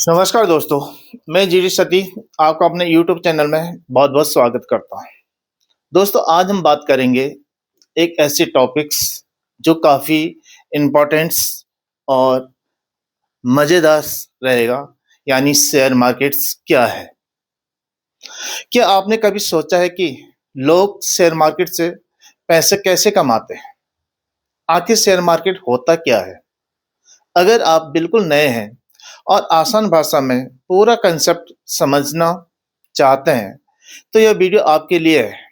नमस्कार दोस्तों, मैं जीडी सती आपका अपने यूट्यूब चैनल में बहुत-बहुत स्वागत करता हूँ। दोस्तों, आज हम बात करेंगे एक ऐसे टॉपिक्स जो काफ़ी इम्पोर्टेंट्स और मज़ेदार रहेगा, यानी शेयर मार्केट्स क्या है? क्या आपने कभी सोचा है कि लोग शेयर मार्केट से पैसे कैसे कमाते हैं? आखिर शेयर मार्केट होता क्या है? अगर आप बिल्कुल नए हैं और आसान भाषा में पूरा कंसेप्ट समझना चाहते हैं, तो यह वीडियो आपके लिए है।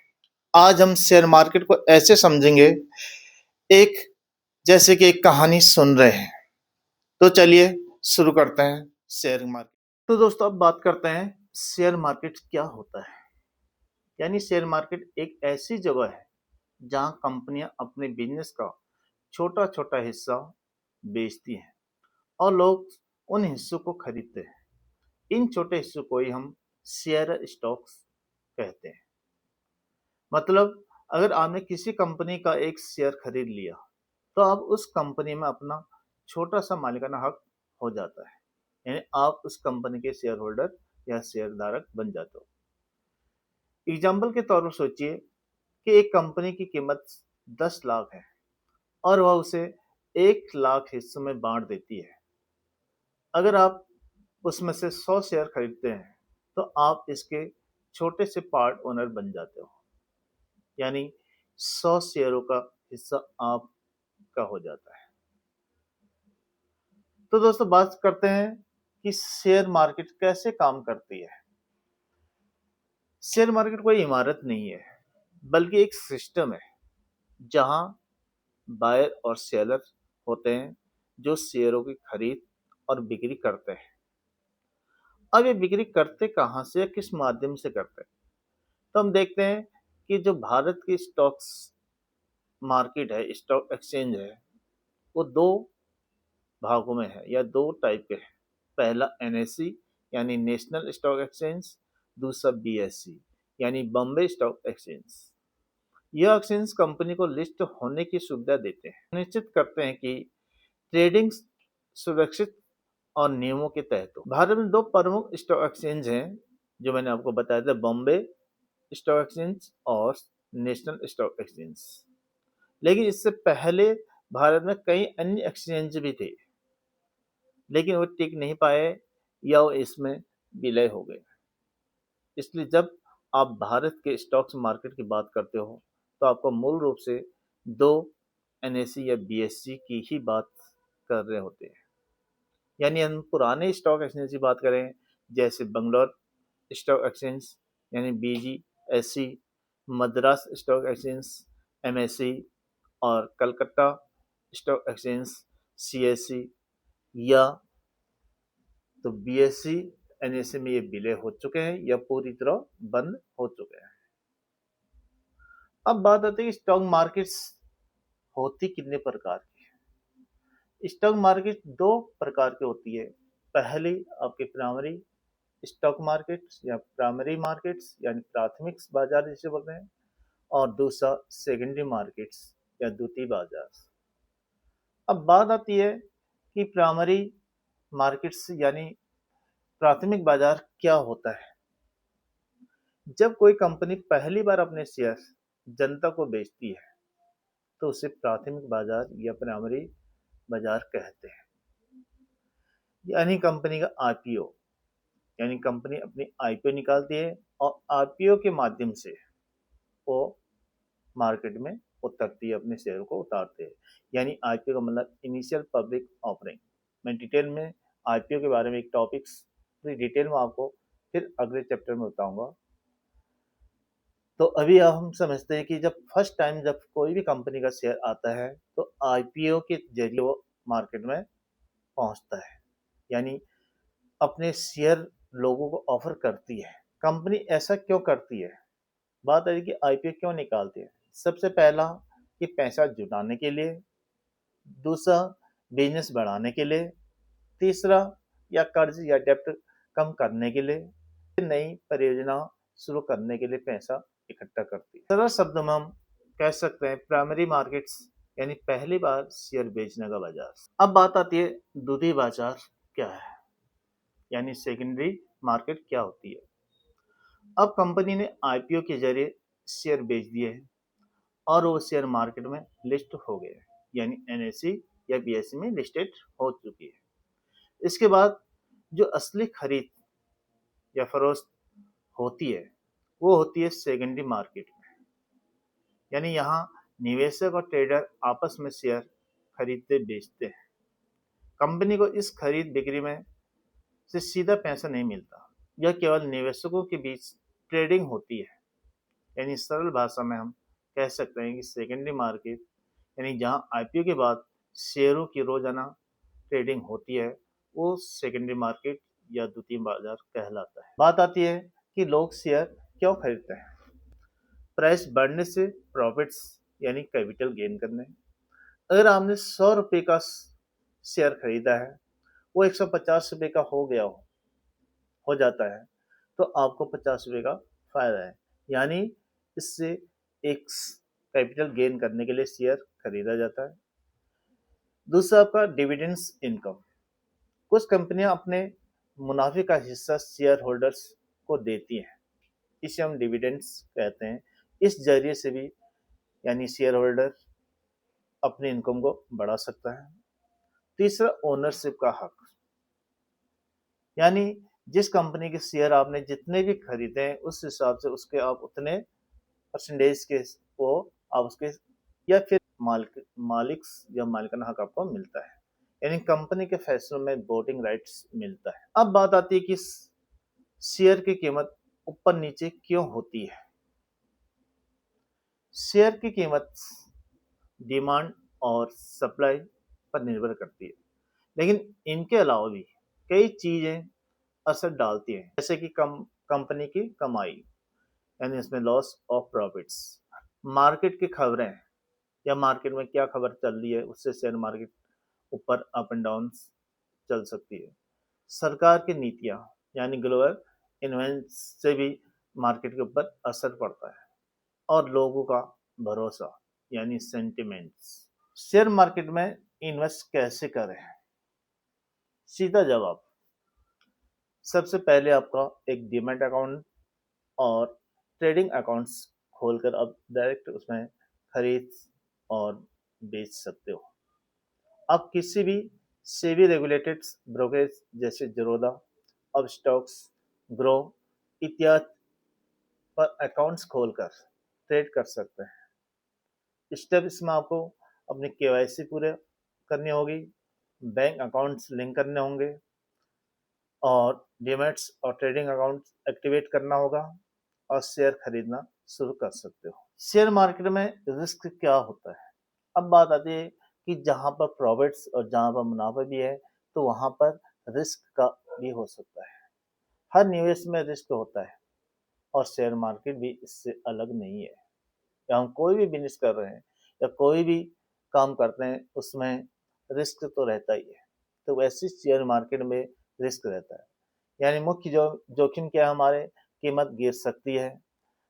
आज हम शेयर मार्केट को ऐसे समझेंगे एक जैसे कि एक कहानी सुन रहे हैं। तो चलिए शुरू करते हैं शेयर मार्केट। तो दोस्तों अब बात करते हैं शेयर मार्केट क्या होता है। यानी शेयर मार्केट एक ऐसी जगह है जहां कंपनियां अपने बिजनेस का छोटा-छोटा हिस्सा बेचती हैं और लोग उन हिस्सों को खरीदते हैं। इन छोटे हिस्सों को ही हम शेयर स्टॉक्स कहते हैं। मतलब अगर आपने किसी कंपनी का एक शेयर खरीद लिया, तो आप उस कंपनी में अपना छोटा-सा मालिकाना हक हो जाता है। यानी आप उस कंपनी के शेयर होल्डर या शेयरधारक बन जाते हो। एग्जाम्पल के तौर पर सोचिए कि एक कंपनी की कीमत 10 लाख है और वह उसे 1 लाख हिस्सों में बाँट देती है। अगर आप उसमें से 100 शेयर खरीदते हैं, तो आप इसके छोटे से पार्ट ओनर बन जाते हो। यानी 100 शेयरों का हिस्सा आपका हो जाता है। तो दोस्तों बात करते हैं कि शेयर मार्केट कैसे काम करती है। शेयर मार्केट कोई इमारत नहीं है, बल्कि एक सिस्टम है जहां बायर और सेलर होते हैं जो शेयरों की खरीद और बिक्री करते हैं। अब ये बिक्री करते कहाँ से या किस माध्यम से करते हैं? तो हम देखते हैं कि जो भारत की स्टॉक्स मार्केट है, स्टॉक एक्सचेंज है, वो दो भागों में है या दो टाइप के हैं। पहला एनएससी यानी नेशनल स्टॉक एक्सचेंज, दूसरा बीएससी यानी बॉम्बे स्टॉक एक्सचेंज। यह एक्सचेंज कंपनी को लिस्ट होने की सुविधा देते हैं, निश्चित करते हैं कि ट्रेडिंग सुरक्षित और नियमों के तहत हो। भारत में दो प्रमुख स्टॉक एक्सचेंज हैं जो मैंने आपको बताया था, बॉम्बे स्टॉक एक्सचेंज और नेशनल स्टॉक एक्सचेंज। लेकिन इससे पहले भारत में कई अन्य एक्सचेंज भी थे, लेकिन वो टिक नहीं पाए या वो इसमें विलय हो गए। इसलिए जब आप भारत के स्टॉक्स मार्केट की बात करते हो, तो आपको मूल रूप से दो एनएससी या बीएससी की ही बात कर रहे होते हैं। यानी हम पुराने स्टॉक एक्सचेंज की बात करें, जैसे बंगलौर स्टॉक एक्सचेंज यानी बीजीएससी, मद्रास स्टॉक एक्सचेंज एमएससी और कलकत्ता स्टॉक एक्सचेंज सीएससी, या तो बीएससी एनएससी में ये विलय हो चुके हैं या पूरी तरह बंद हो चुके हैं। अब बात आती है कि स्टॉक मार्केट्स होती कितने प्रकार की है। स्टॉक मार्केट दो प्रकार की होती है। पहली आपके प्राइमरी स्टॉक मार्केट्स या प्राइमरी मार्केट्स यानी प्राथमिक बाजार जिसे बोलते हैं, और दूसरा सेकेंडरी मार्केट्स या द्वितीय बाजार। अब बात आती है कि प्राइमरी मार्केट्स यानी प्राथमिक बाजार क्या होता है। जब कोई कंपनी पहली बार अपने शेयर जनता को बेचती है, तो उसे प्राथमिक बाजार या प्राइमरी बाजार कहते हैं। यानी कंपनी का आईपीओ, यानी कंपनी अपनी आईपीओ निकालती है और आईपीओ के माध्यम से वो मार्केट में उतरती है, अपने शेयर को उतारते हैं। यानी आईपीओ का मतलब इनिशियल पब्लिक ऑफरिंग। मैं डिटेल में आईपीओ के बारे में एक टॉपिक्स डिटेल में आपको फिर अगले चैप्टर में बताऊंगा। तो अभी अब हम समझते हैं कि जब फर्स्ट टाइम जब कोई भी कंपनी का शेयर आता है, तो आईपीओ के जरिए वो मार्केट में पहुंचता है। यानी अपने शेयर लोगों को ऑफर करती है। कंपनी ऐसा क्यों करती है? बात है कि आईपीओ क्यों निकालती है। सबसे पहला कि पैसा जुटाने के लिए, दूसरा बिजनेस बढ़ाने के लिए, तीसरा या कर्ज या डेप्ट कम करने के लिए, नई परियोजना शुरू करने के लिए पैसा इकट्ठा करती है। सरल शब्दों में हम कह सकते हैं प्राइमरी मार्केट्स यानी पहली बार शेयर बेचने का बाजार। अब बात आती है द्वितीय बाजार क्या है। यानी सेकेंडरी मार्केट क्या होती है। अब कंपनी ने आईपीओ के जरिए शेयर बेच दिए हैं और वो शेयर मार्केट में लिस्ट हो गए हैं, यानी एनएसई या बीएसई में लिस्टेड हो चुकी है। इसके बाद जो असली खरीद या फरोख्त होती है वो होती है सेकेंडरी मार्केट में, यानी यहाँ निवेशक और ट्रेडर आपस में शेयर खरीदते बेचते हैं। कंपनी को इस खरीद बिक्री में से सीधा पैसा नहीं मिलता, यह केवल निवेशकों के बीच ट्रेडिंग होती है। यानी सरल भाषा में हम कह सकते हैं कि सेकेंडरी मार्केट यानी जहां आईपीओ के बाद शेयरों की रोजाना ट्रेडिंग होती है वो सेकेंडरी मार्केट या द्वितीय बाजार कहलाता है। बात आती है कि लोग शेयर क्यों खरीदते हैं। प्राइस बढ़ने से प्रॉफिट्स यानी कैपिटल गेन करने। अगर आपने 100 रुपये का शेयर खरीदा है, वो 150 रुपये का हो जाता है, तो आपको 50 रुपये का फायदा है। यानी इससे एक कैपिटल गेन करने के लिए शेयर खरीदा जाता है। दूसरा आपका डिविडेंड्स इनकम। कुछ कंपनियां अपने मुनाफे का हिस्सा शेयर होल्डर्स को देती हैं, इसे हम डिविडेंड्स कहते हैं। इस जरिए से भी यानी शेयर होल्डर अपनी इनकम को बढ़ा सकता है। तीसरा ओनरशिप का हक, यानी जिस कंपनी के शेयर आपने जितने भी खरीदे हैं उस हिसाब से उसके आप उतने परसेंटेज के वो आप उसके या फिर मालिक या मालिकाना हक आपको मिलता है, यानी कंपनी के फैसलों में वोटिंग राइट्स मिलता है। अब बात आती है कि शेयर की कीमत ऊपर नीचे क्यों होती है। शेयर की कीमत डिमांड और सप्लाई पर निर्भर करती है, लेकिन इनके अलावा भी कई चीजें असर डालती हैं, जैसे कि कंपनी की कमाई यानी इसमें लॉस ऑफ प्रॉफिट्स, मार्केट की खबरें या मार्केट में क्या खबर चल रही है उससे शेयर मार्केट ऊपर अप एंड डाउन चल सकती है। सरकार की नीतियां यानी ग्लोबल इन्वेंट्स से भी मार्केट के ऊपर असर पड़ता है। और लोगों का भरोसा यानी सेंटिमेंट्स। शेयर मार्केट में इन्वेस्ट कैसे करें। सीधा जवाब, सबसे पहले आपका एक डीमैट अकाउंट और ट्रेडिंग अकाउंट्स खोलकर आप डायरेक्ट उसमें खरीद और बेच सकते हो। आप किसी भी सेबी रेगुलेटेड ब्रोकरेज जैसे जरोदा, अब स्टॉक्स, ग्रो इत्यादि पर अकाउंट्स खोलकर ट्रेड कर सकते हैं। स्टेप इसमें आपको अपनी केवाईसी पूरे करनी होगी, बैंक अकाउंट्स लिंक करने होंगे और डीमैट्स और ट्रेडिंग अकाउंट एक्टिवेट करना होगा और शेयर खरीदना शुरू कर सकते हो। शेयर मार्केट में रिस्क क्या होता है। अब बात आती है कि जहां पर प्रॉफिट्स और जहां पर मुनाफा भी है तो वहां पर रिस्क का भी हो सकता है। हर निवेश में रिस्क होता है और शेयर मार्केट भी इससे अलग नहीं है। या हम कोई भी बिजनेस कर रहे हैं या कोई भी काम करते हैं उसमें रिस्क तो रहता ही है, तो वैसे शेयर मार्केट में रिस्क रहता है। यानी मुख्य जो जोखिम क्या है, हमारे कीमत गिर सकती है,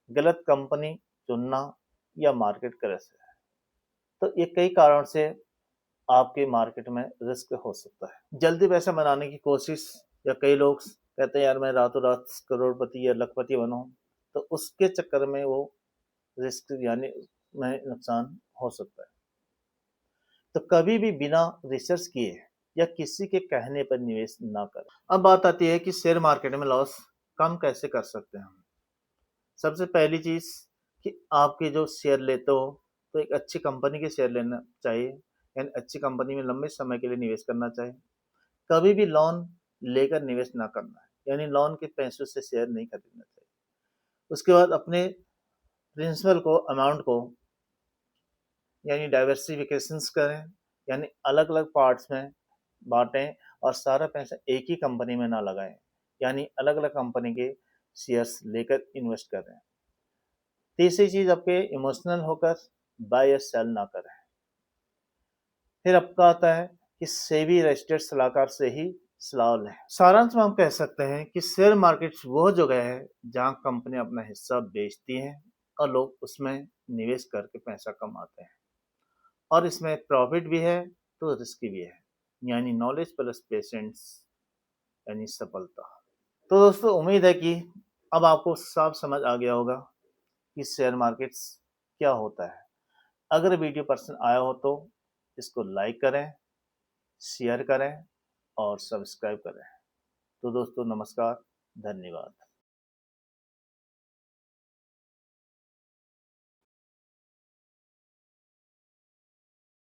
गलत कंपनी चुनना या मार्केट क्रैश है। तो ये कई कारण से आपके मार्केट में रिस्क हो सकता है। जल्दी पैसा बनाने की कोशिश, या कई लोग कहते हैं यार मैं रातों रात करोड़पति या लखपति बनूं, तो उसके चक्कर में वो रिस्क यानी में नुकसान हो सकता है। तो कभी भी बिना रिसर्च किए या किसी के कहने पर निवेश ना करें। अब बात आती है कि शेयर मार्केट में लॉस कम कैसे कर सकते हैं हम। सबसे पहली चीज कि आपके जो शेयर लेते हो तो एक अच्छी कंपनी के शेयर लेना चाहिए, यानी अच्छी कंपनी में लंबे समय के लिए निवेश करना चाहिए। कभी भी लोन लेकर निवेश ना करना है, यानी लोन के पैसों से शेयर नहीं खरीदना चाहिए। उसके बाद अपने प्रिंसिपल को अमाउंट को यानी डाइवर्सिफिकेशंस करें, यानी अलग अलग पार्ट्स में बांटें और सारा पैसा एक ही कंपनी में ना लगाएं, यानी अलग अलग कंपनी के शेयर्स लेकर इन्वेस्ट करें। तीसरी चीज आपके इमोशनल होकर बाय या सेल ना करें। फिर आपका आता है कि सेबी रजिस्टर्ड सलाहकार से ही सलाह लें। सारांश में हम कह सकते हैं कि शेयर मार्केट वो जगह है जहां कंपनी अपना हिस्सा बेचती है और लोग उसमें निवेश करके पैसा कमाते हैं, और इसमें प्रॉफिट भी है तो रिस्क भी है। यानी नॉलेज प्लस पेशेंस यानी सफलता। तो दोस्तों उम्मीद है कि अब आपको साफ समझ आ गया होगा कि शेयर मार्केट्स क्या होता है। अगर वीडियो पसंद आया हो तो इसको लाइक करें, शेयर करें और सब्सक्राइब करें। तो दोस्तों नमस्कार, धन्यवाद।